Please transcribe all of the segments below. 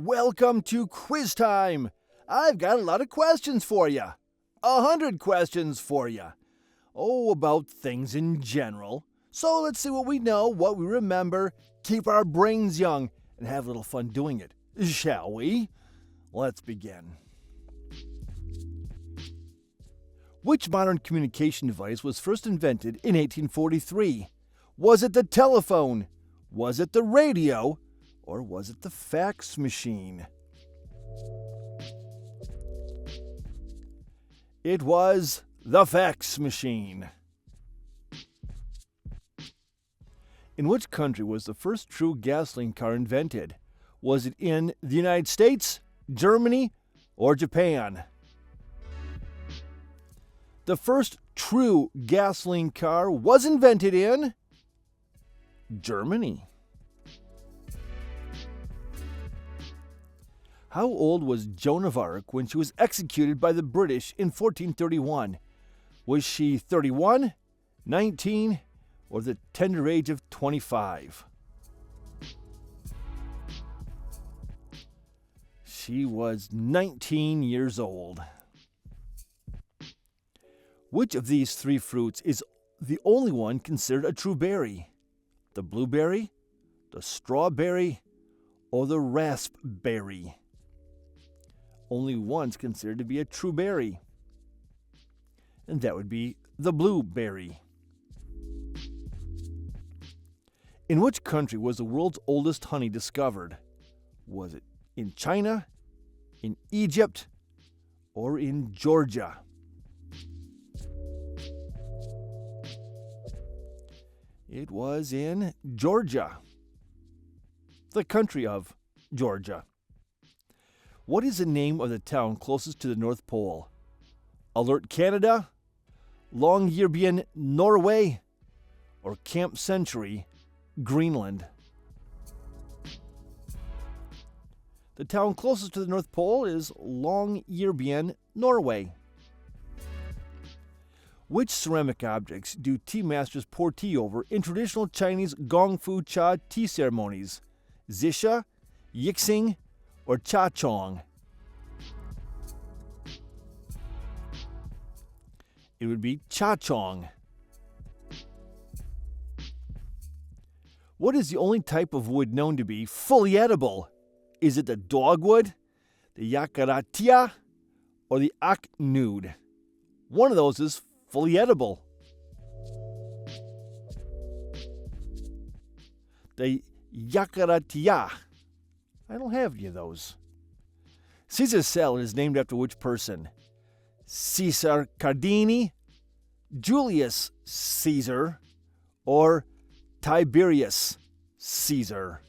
Welcome to quiz time. I've got a lot of questions for you. 100 questions for you. Oh, about things in general. So let's see what we know, what we remember, keep our brains young, and have a little fun doing it. Shall we? Let's begin. Which modern communication device was first invented in 1843? Was it the telephone? Was it the radio? Or was it the fax machine? It was the fax machine. In which country was the first true gasoline car invented? Was it in the United States, Germany, or Japan? The first true gasoline car was invented in Germany. How old was Joan of Arc when she was executed by the British in 1431? Was she 31, 19, or the tender age of 25? She was 19 years old. Which of these three fruits is the only one considered a true berry? The blueberry, the strawberry, or the raspberry? Only one's considered to be a true berry, and that would be the blueberry. In which country was the world's oldest honey discovered? Was it in China, in Egypt, or in Georgia? It was in Georgia, the country of Georgia. What is the name of the town closest to the North Pole? Alert Canada, Longyearbyen, Norway, or Camp Century, Greenland? The town closest to the North Pole is Longyearbyen, Norway. Which ceramic objects do tea masters pour tea over in traditional Chinese Gong Fu Cha tea ceremonies? Zisha, Yixing, or Cha Chong? It would be Cha Chong. What is the only type of wood known to be fully edible? Is it the dogwood, the yakaratia, or the aknud? One of those is fully edible. The yakaratia. I don't have any of those. Caesar salad is named after which person? Caesar Cardini, Julius Caesar, or Tiberius Caesar?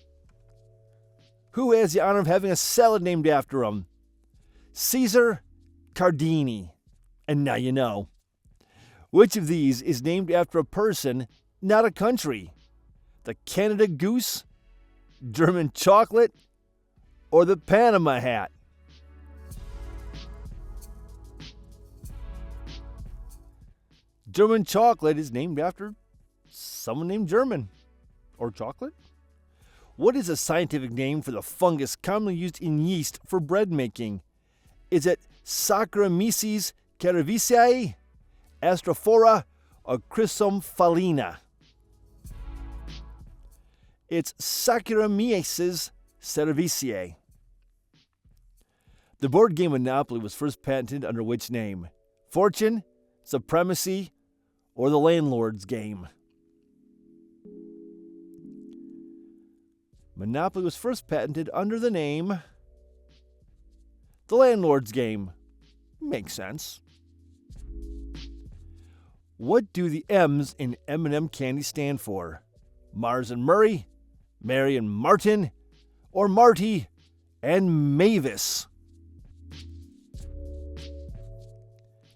Who has the honor of having a salad named after him? Caesar Cardini. And now you know. Which of these is named after a person, not a country? The Canada Goose, German chocolate, or the Panama hat? German chocolate is named after someone named German. Or chocolate? What is a scientific name for the fungus commonly used in yeast for bread making? Is it Saccharomyces cerevisiae, Astrophora, or Chrysomphalina? It's Saccharomyces cerevisiae. The board game Monopoly was first patented under which name? Fortune, Supremacy, or the Landlord's Game? Monopoly was first patented under the name the Landlord's Game. Makes sense. What do the M's in M&M candy stand for? Mars and Murray, Mary and Martin, or Marty and Mavis?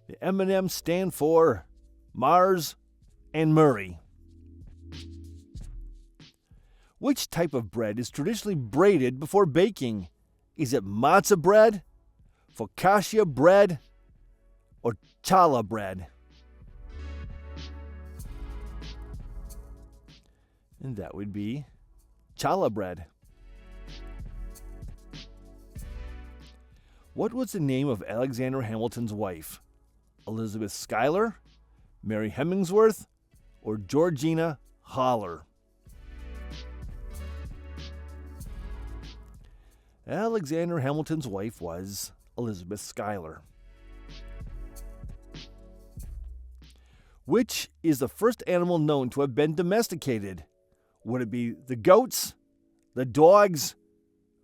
The M&M stand for Mars and Murray. Which type of bread is traditionally braided before baking? Is it matzah bread, focaccia bread, or challah bread? And that would be challah bread. What was the name of Alexander Hamilton's wife? Elizabeth Schuyler, Mary Hemmingsworth, or Georgina Holler? Alexander Hamilton's wife was Elizabeth Schuyler. Which is the first animal known to have been domesticated? Would it be the goats, the dogs,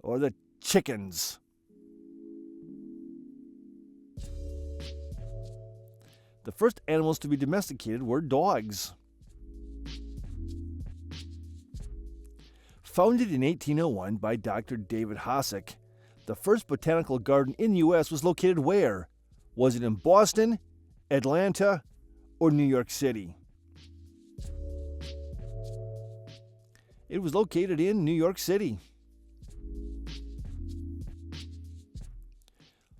or the chickens? The first animals to be domesticated were dogs. Founded in 1801 by Dr. David Hosack, the first botanical garden in the U.S. was located where? Was it in Boston, Atlanta, or New York City? It was located in New York City.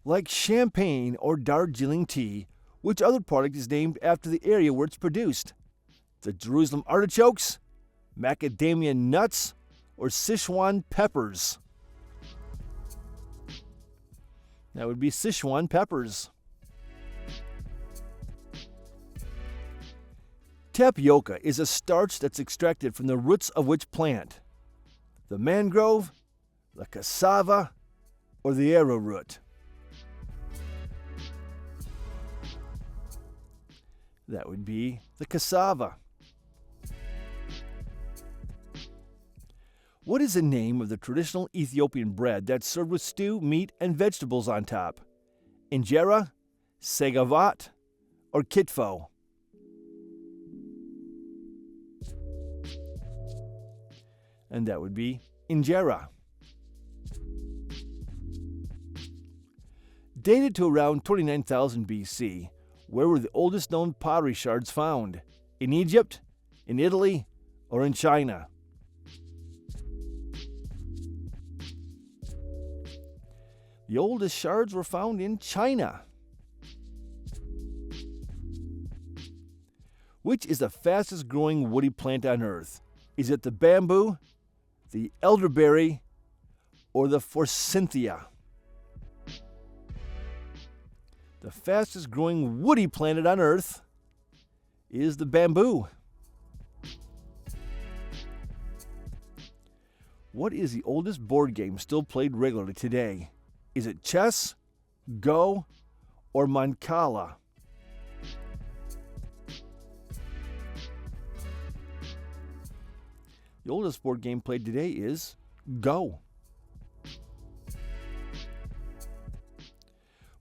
Like champagne or Darjeeling tea, which other product is named after the area where it's produced? The Jerusalem artichokes, macadamia nuts, or Sichuan peppers? That would be Sichuan peppers. Tapioca is a starch that's extracted from the roots of which plant? The mangrove, the cassava, or the arrowroot? That would be the cassava. What is the name of the traditional Ethiopian bread that's served with stew, meat, and vegetables on top? Injera, segavat, or kitfo? And that would be injera. Dated to around 29,000 BC, where were the oldest known pottery shards found? In Egypt, in Italy, or in China? The oldest shards were found in China. Which is the fastest growing woody plant on earth? Is it the bamboo, the elderberry, or the forsythia? The fastest growing woody plant on earth is the bamboo. What is the oldest board game still played regularly today? Is it chess, Go, or Mancala? The oldest board game played today is Go.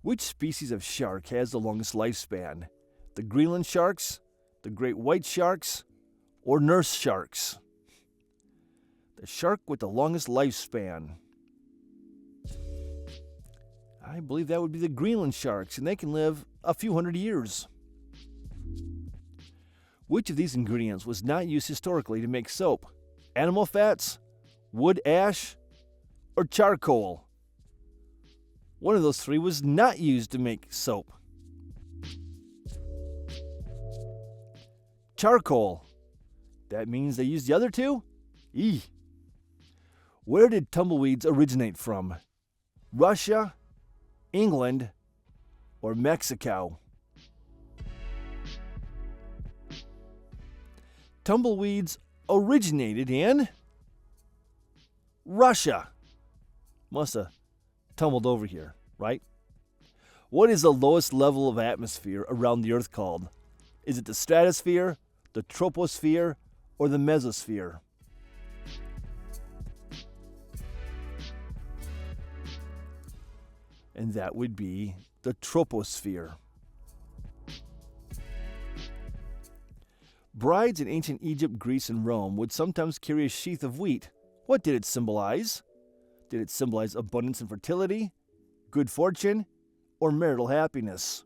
Which species of shark has the longest lifespan? The Greenland sharks, the great white sharks, or nurse sharks? The shark with the longest lifespan. I believe that would be the Greenland sharks, and they can live a few hundred years. Which of these ingredients was not used historically to make soap? Animal fats, wood ash, or charcoal? One of those three was not used to make soap. Charcoal. That means they used the other two? Eeh. Where did tumbleweeds originate from? Russia, England, or Mexico? Tumbleweeds originated in Russia. Must have tumbled over here, right? What is the lowest level of atmosphere around the Earth called? Is it the stratosphere, the troposphere, or the mesosphere? And that would be the troposphere. Brides in ancient Egypt, Greece, and Rome would sometimes carry a sheath of wheat. What did it symbolize? Did it symbolize abundance and fertility, good fortune, or marital happiness?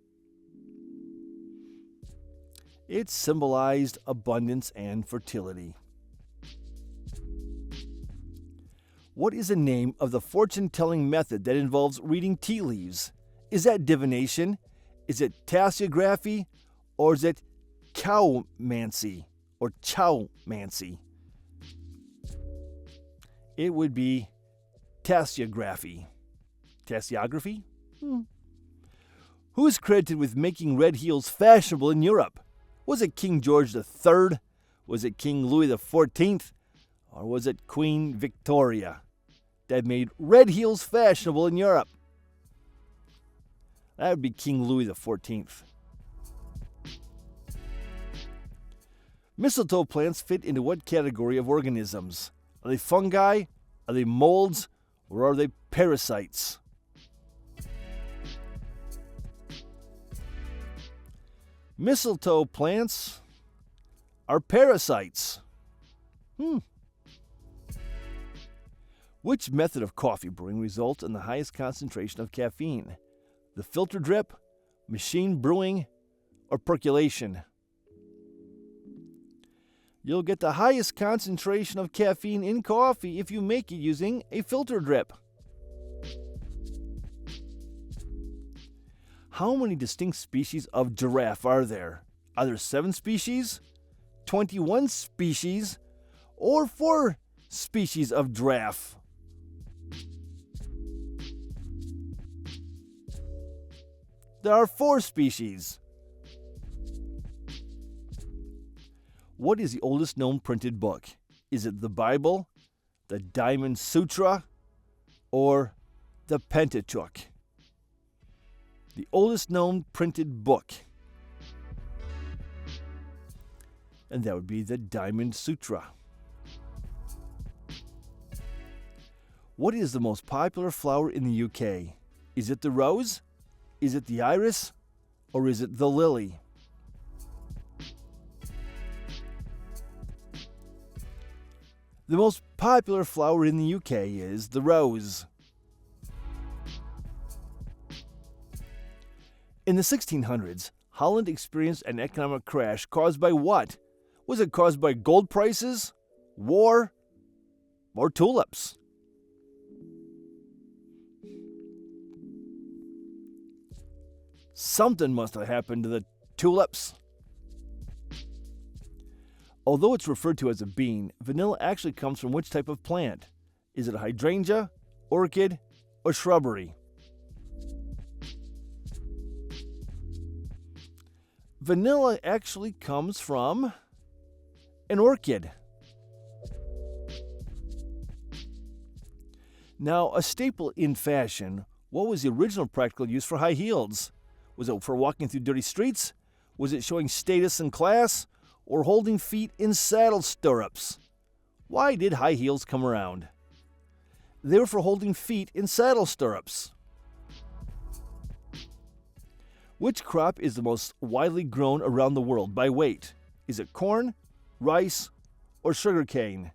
It symbolized abundance and fertility. What is the name of the fortune-telling method that involves reading tea leaves? Is that divination? Is it tasseography? Or is it cowmancy or chowmancy? It would be tasseography. Tasseography? Who is credited with making red heels fashionable in Europe? Was it King George III? Was it King Louis XIV? Or was it Queen Victoria that made red heels fashionable in Europe? That would be King Louis XIV. Mistletoe plants fit into what category of organisms? Are they fungi? Are they molds? Or are they parasites? Mistletoe plants are parasites. Which method of coffee brewing results in the highest concentration of caffeine? The filter drip, machine brewing, or percolation? You'll get the highest concentration of caffeine in coffee if you make it using a filter drip. How many distinct species of giraffe are there? Are there 7 species, 21 species, or 4 species of giraffe? There are 4 species. What is the oldest known printed book? Is it the Bible, the Diamond Sutra, or the Pentateuch? The oldest known printed book. And that would be the Diamond Sutra. What is the most popular flower in the UK? Is it the rose? Is it the iris? Or is it the lily? The most popular flower in the UK is the rose. In the 1600s, Holland experienced an economic crash caused by what? Was it caused by gold prices, war, or tulips? Something must have happened to the tulips. Although it's referred to as a bean, vanilla actually comes from which type of plant? Is it a hydrangea, orchid, or shrubbery? Vanilla actually comes from an orchid. Now, a staple in fashion, what was the original practical use for high heels? Was it for walking through dirty streets? Was it showing status and class? Or holding feet in saddle stirrups? Why did high heels come around? They were for holding feet in saddle stirrups. Which crop is the most widely grown around the world by weight? Is it corn, rice, or sugarcane?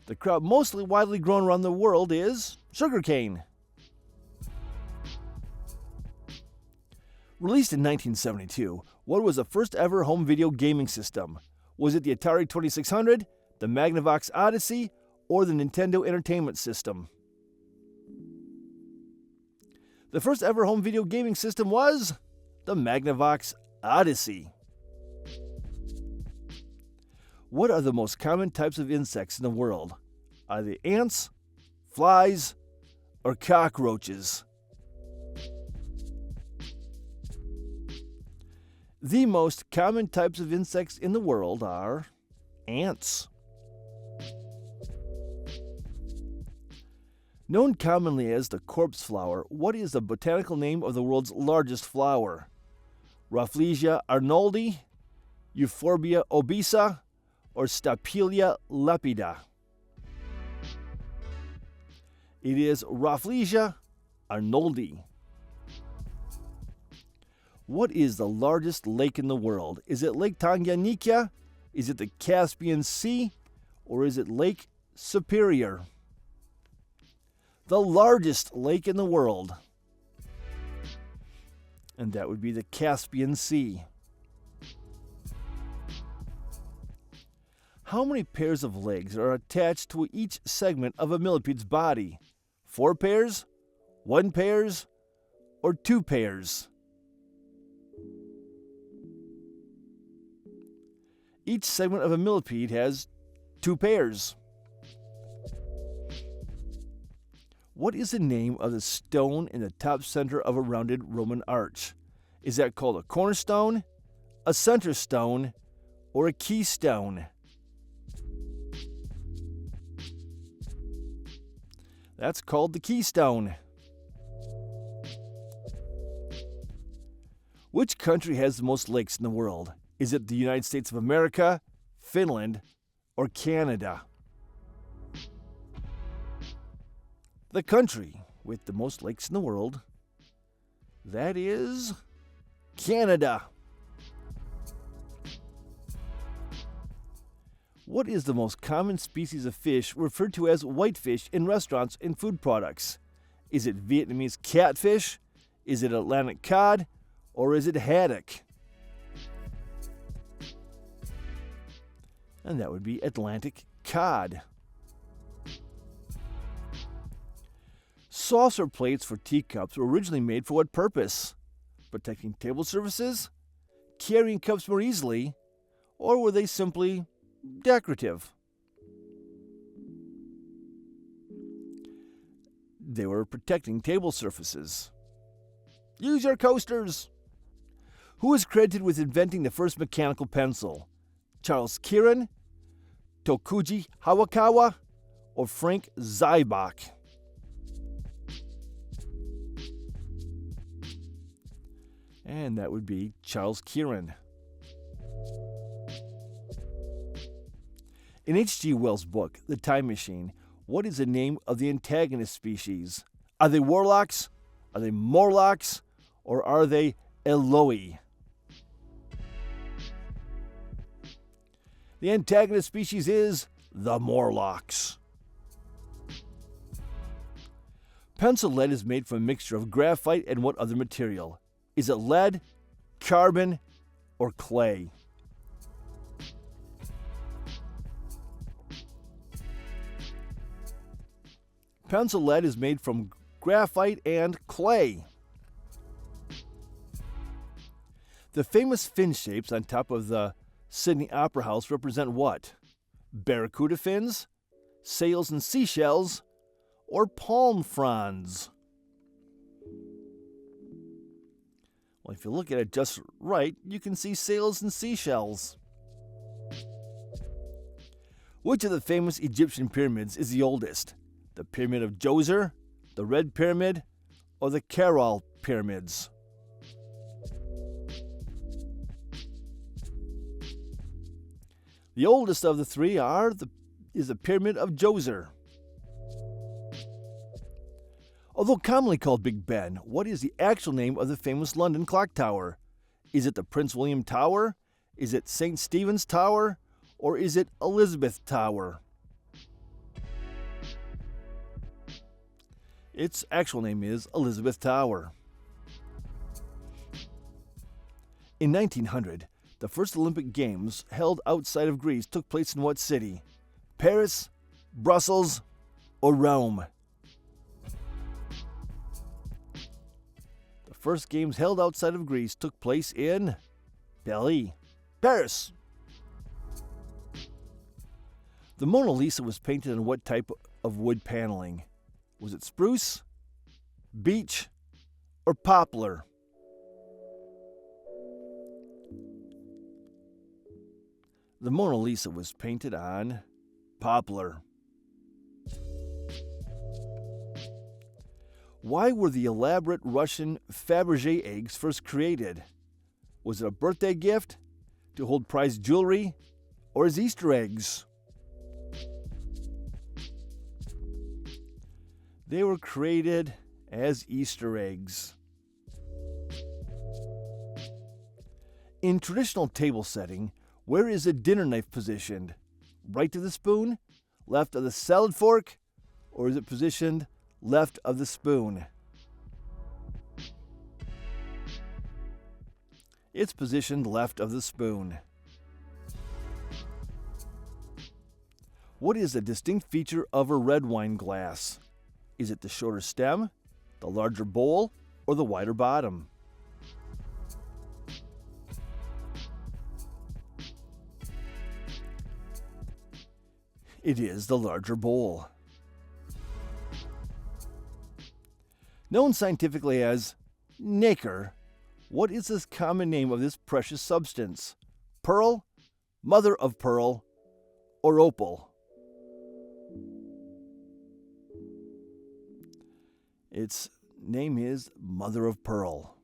The crop mostly widely grown around the world is sugarcane. Released in 1972, what was the first ever home video gaming system? Was it the Atari 2600, the Magnavox Odyssey, or the Nintendo Entertainment System? The first ever home video gaming system was the Magnavox Odyssey. What are the most common types of insects in the world? Are they ants, flies, or cockroaches? The most common types of insects in the world are ants. Known commonly as the corpse flower, what is the botanical name of the world's largest flower? Rafflesia arnoldi, Euphorbia obesa, or Stapelia lepida? It is Rafflesia arnoldi. What is the largest lake in the world? Is it Lake Tanganyika? Is it the Caspian Sea? Or is it Lake Superior? The largest lake in the world. And that would be the Caspian Sea. How many pairs of legs are attached to each segment of a millipede's body? 4 pairs, 1 pairs, or 2 pairs? Each segment of a millipede has 2 pairs. What is the name of the stone in the top center of a rounded Roman arch? Is that called a cornerstone, a center stone, or a keystone? That's called the keystone. Which country has the most lakes in the world? Is it the United States of America, Finland, or Canada? The country with the most lakes in the world, that is Canada. What is the most common species of fish referred to as whitefish in restaurants and food products? Is it Vietnamese catfish? Is it Atlantic cod? Or is it haddock? And that would be Atlantic cod. Saucer plates for teacups were originally made for what purpose? Protecting table surfaces? Carrying cups more easily? Or were they simply decorative? They were protecting table surfaces. Use your coasters! Who is credited with inventing the first mechanical pencil? Charles Kieran, Tokuji Hawakawa, or Frank Zybach? And that would be Charles Kieran. In H.G. Wells' book, The Time Machine, what is the name of the antagonist species? Are they warlocks? Are they Morlocks? Or are they Eloi? The antagonist species is the Morlocks. Pencil lead is made from a mixture of graphite and what other material? Is it lead, carbon, or clay? Pencil lead is made from graphite and clay. The famous fin shapes on top of the Sydney Opera House represent what? Barracuda fins, sails and seashells, or palm fronds? Well, if you look at it just right, you can see sails and seashells. Which of the famous Egyptian pyramids is the oldest? The Pyramid of Djoser, the Red Pyramid, or the Caral pyramids? The oldest of the three is the Pyramid of Djoser. Although commonly called Big Ben, what is the actual name of the famous London clock tower? Is it the Prince William Tower? Is it St. Stephen's Tower? Or is it Elizabeth Tower? Its actual name is Elizabeth Tower. In 1900, the first Olympic Games held outside of Greece took place in what city? Paris, Brussels, or Rome? The first games held outside of Greece took place in Paris. The Mona Lisa was painted on what type of wood paneling? Was it spruce, beech, or poplar? The Mona Lisa was painted on poplar. Why were the elaborate Russian Fabergé eggs first created? Was it a birthday gift, to hold prized jewelry, or as Easter eggs? They were created as Easter eggs. In traditional table setting, where is a dinner knife positioned? Right of the spoon, left of the salad fork, or is it positioned left of the spoon? It's positioned left of the spoon. What is a distinct feature of a red wine glass? Is it the shorter stem, the larger bowl, or the wider bottom? It is the larger bowl. Known scientifically as nacre, what is the common name of this precious substance? Pearl, mother of pearl, or opal? Its name is mother of pearl.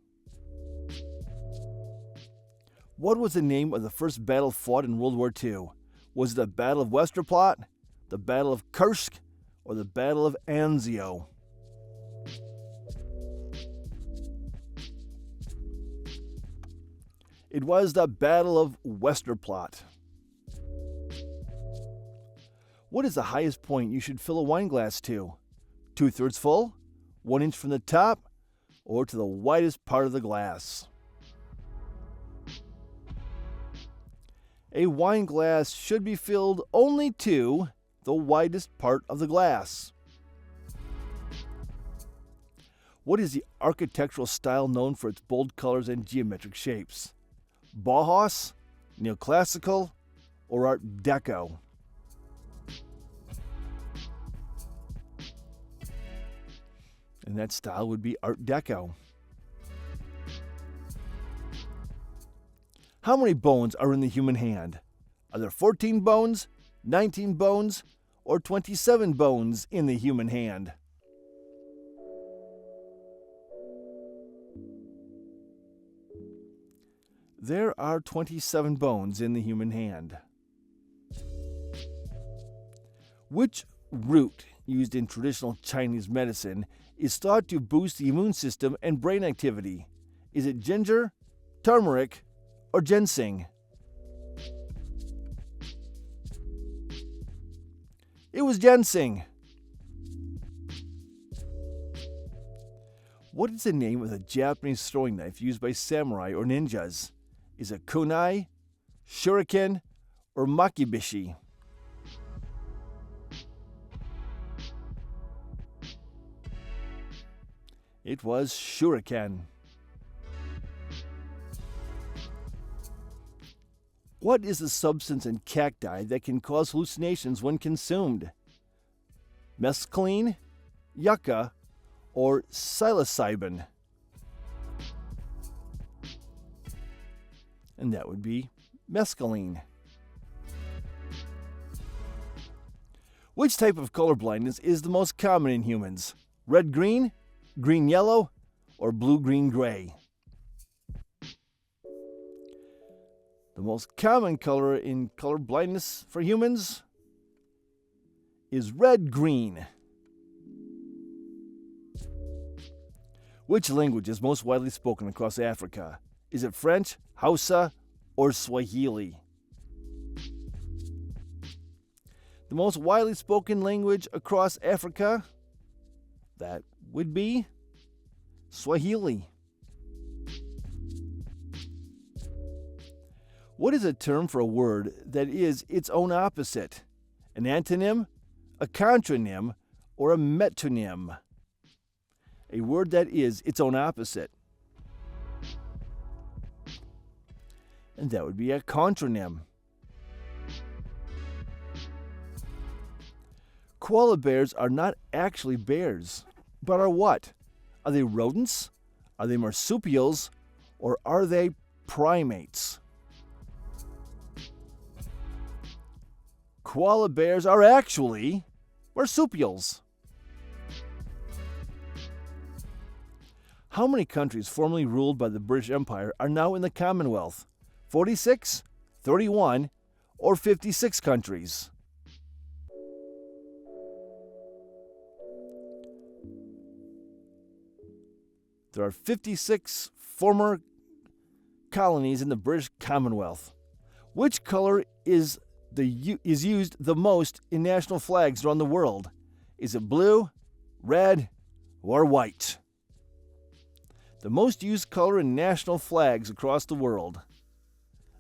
What was the name of the first battle fought in World War II? Was it the Battle of Westerplatte, the Battle of Kursk, or the Battle of Anzio? It was the Battle of Westerplatte. What is the highest point you should fill a wine glass to? 2/3 full, 1 inch from the top, or to the widest part of the glass? A wine glass should be filled only to the widest part of the glass. What is the architectural style known for its bold colors and geometric shapes? Bauhaus, Neoclassical, or Art Deco? And that style would be Art Deco. How many bones are in the human hand? Are there 14 bones, 19 bones, or 27 bones in the human hand? There are 27 bones in the human hand. Which root used in traditional Chinese medicine is thought to boost the immune system and brain activity? Is it ginger, turmeric, or ginseng? It was ginseng. What is the name of the Japanese throwing knife used by samurai or ninjas? Is it kunai, shuriken, or makibishi? It was shuriken. What is the substance in cacti that can cause hallucinations when consumed? Mescaline, yucca, or psilocybin? And that would be mescaline. Which type of color blindness is the most common in humans? Red-green, green-yellow, or blue-green-gray? The most common color in color blindness for humans is red-green. Which language is most widely spoken across Africa? Is it French, Hausa, or Swahili? The most widely spoken language across Africa? That would be Swahili. What is a term for a word that is its own opposite? An antonym, a contronym, or a metonym? A word that is its own opposite. And that would be a contronym. Koala bears are not actually bears, but are what? Are they rodents? Are they marsupials? Or are they primates? Koala bears are actually marsupials. How many countries formerly ruled by the British Empire are now in the Commonwealth? 46, 31, or 56 countries? There are 56 former colonies in the British Commonwealth. Which color is used the most in national flags around the world? Is it blue, red, or white? The most used color in national flags across the world.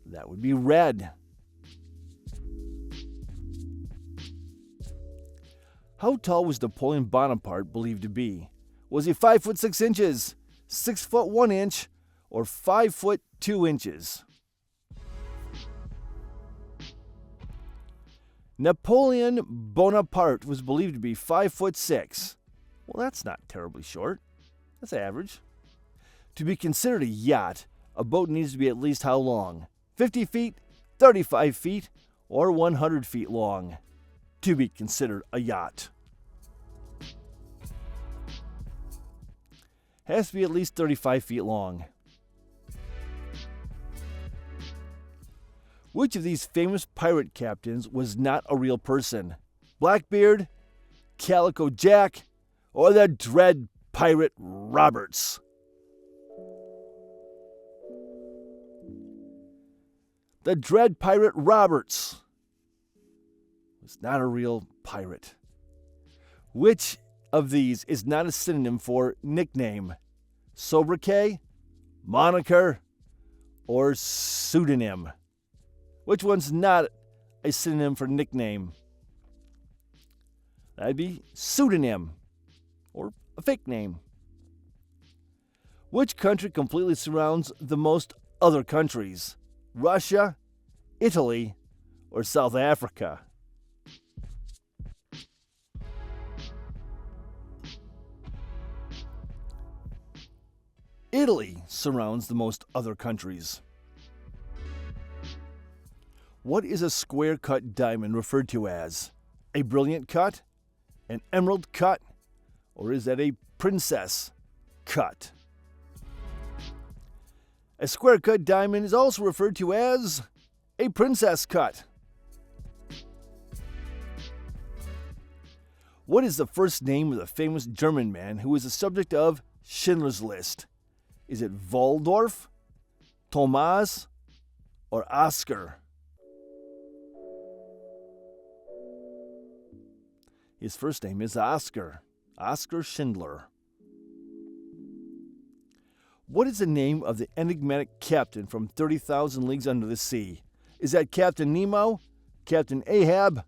That would be red. How tall was Napoleon Bonaparte believed to be? Was he 5 foot 6 inches, 6 foot 1 inch, or 5 foot 2 inches? Napoleon Bonaparte was believed to be 5 foot 6. Well, that's not terribly short. That's average. To be considered a yacht, a boat needs to be at least how long? 50 feet, 35 feet, or 100 feet long to be considered a yacht. Has to be at least 35 feet long. Which of these famous pirate captains was not a real person? Blackbeard, Calico Jack, or the Dread Pirate Roberts? The Dread Pirate Roberts was not a real pirate. Which of these is not a synonym for nickname? Sobriquet, moniker, or pseudonym? Which one's not a synonym for nickname? That'd be pseudonym, or a fake name. Which country completely surrounds the most other countries? Russia, Italy, or South Africa? Italy surrounds the most other countries. What is a square-cut diamond referred to as? A brilliant cut? An emerald cut? Or is that a princess cut? A square-cut diamond is also referred to as a princess cut. What is the first name of the famous German man who was the subject of Schindler's List? Is it Waldorf, Thomas, or Oscar? His first name is Oscar Schindler. What is the name of the enigmatic captain from 30,000 Leagues Under the Sea? Is that Captain Nemo, Captain Ahab,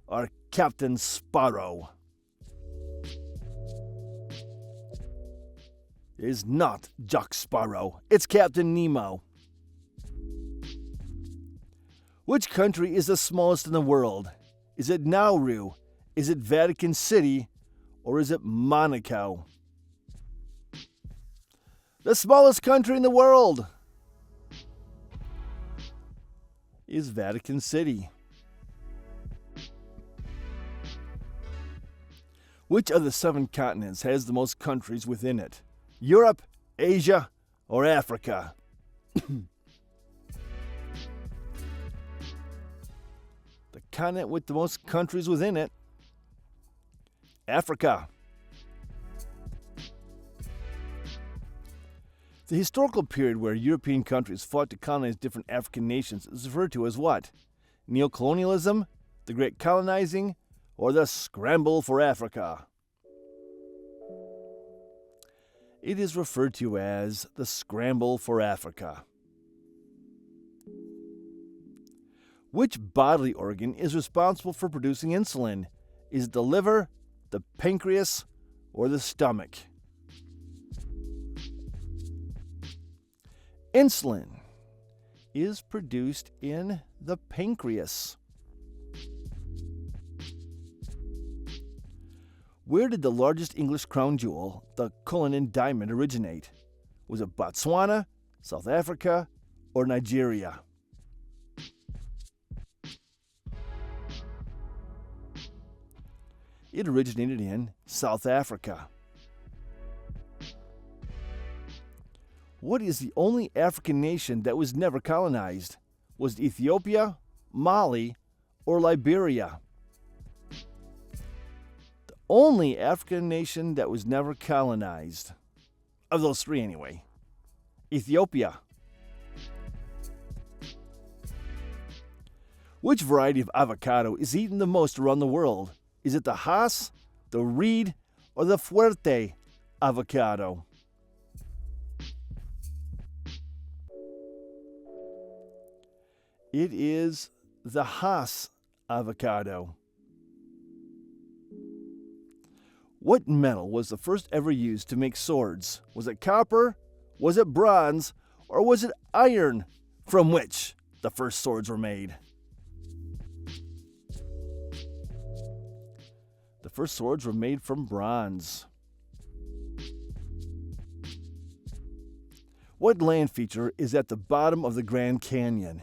or Captain Sparrow? It is not Jack Sparrow. It's Captain Nemo. Which country is the smallest in the world? Is it Nauru? Is it Vatican City? Or is it Monaco? The smallest country in the world is Vatican City. Which of the 7 continents has the most countries within it? Europe, Asia, or Africa? The continent with the most countries within it, Africa. The historical period where European countries fought to colonize different African nations is referred to as what? Neocolonialism, the Great Colonizing, or the Scramble for Africa? It is referred to as the Scramble for Africa. Which bodily organ is responsible for producing insulin? Is it the liver, the pancreas, or the stomach? Insulin is produced in the pancreas. Where did the largest English crown jewel, the Cullinan diamond, originate? Was it Botswana, South Africa, or Nigeria? It originated in South Africa. What is the only African nation that was never colonized? Was it Ethiopia, Mali, or Liberia? The only African nation that was never colonized. Of those 3 anyway. Ethiopia. Which variety of avocado is eaten the most around the world? Is it the Hass, the Reed, or the Fuerte avocado? It is the Hass avocado. What metal was the first ever used to make swords? Was it copper? Was it bronze? Or was it iron from which the first swords were made? The first swords were made from bronze. What land feature is at the bottom of the Grand Canyon?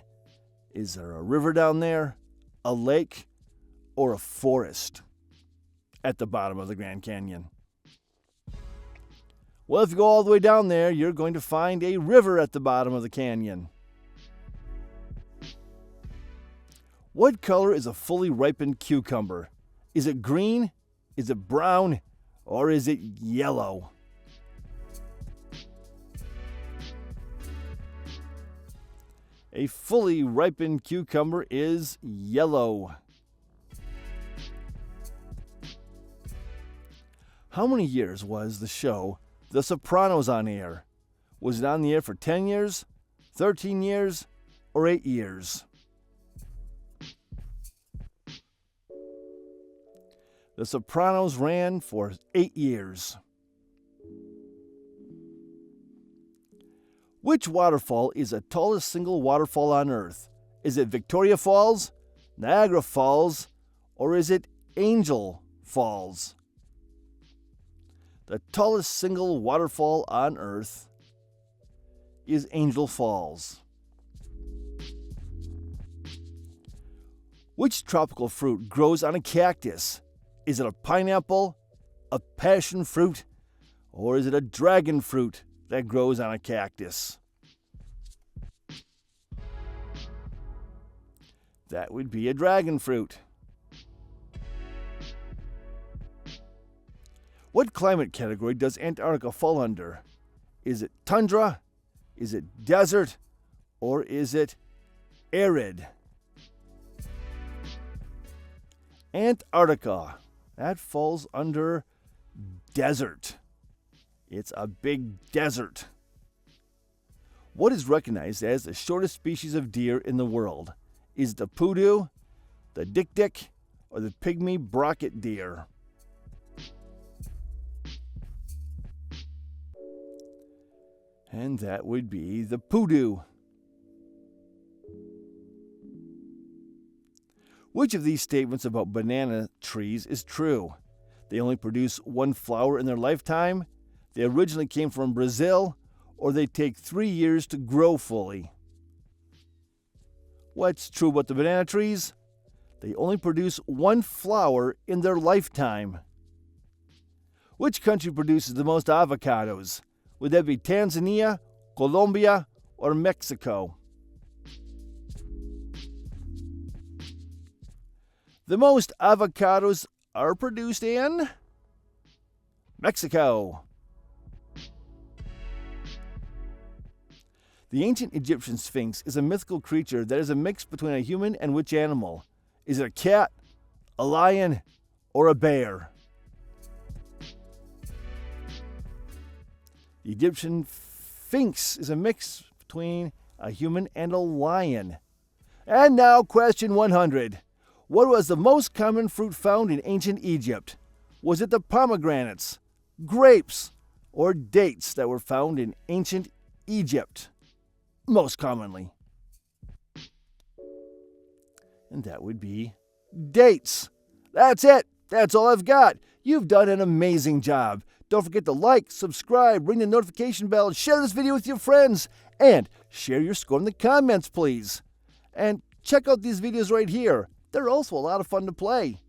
Is there a river down there, a lake, or a forest at the bottom of the Grand Canyon? Well, if you go all the way down there, you're going to find a river at the bottom of the canyon. What color is a fully ripened cucumber? Is it green? Is it brown? Or is it yellow? A fully ripened cucumber is yellow. How many years was the show The Sopranos on air? Was it on the air for 10 years, 13 years, or 8 years? The Sopranos ran for 8 years. Which waterfall is the tallest single waterfall on Earth? Is it Victoria Falls, Niagara Falls, or is it Angel Falls? The tallest single waterfall on Earth is Angel Falls. Which tropical fruit grows on a cactus? Is it a pineapple, a passion fruit, or is it a dragon fruit that grows on a cactus? That would be a dragon fruit. What climate category does Antarctica fall under? Is it tundra? Is it desert? Or is it arid? Antarctica. That falls under desert. It's a big desert. What is recognized as the shortest species of deer in the world? Is it the poodoo, the dik-dik, or the pygmy brocket deer? And that would be the poodoo. Which of these statements about banana trees is true? They only produce one flower in their lifetime, they originally came from Brazil, or they take 3 years to grow fully. What's true about the banana trees? They only produce one flower in their lifetime. Which country produces the most avocados? Would that be Tanzania, Colombia, or Mexico? The most avocados are produced in Mexico. The ancient Egyptian Sphinx is a mythical creature that is a mix between a human and which animal? Is it a cat, a lion, or a bear? The Egyptian Sphinx is a mix between a human and a lion. And now, question 100. What was the most common fruit found in ancient Egypt? Was it the pomegranates, grapes, or dates that were found in ancient Egypt? Most commonly. And that would be dates. That's it. That's all I've got. You've done an amazing job. Don't forget to like, subscribe, ring the notification bell, share this video with your friends, and share your score in the comments, please. And check out these videos right here. They're also a lot of fun to play.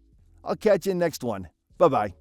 I'll catch you in the next one. Bye-bye.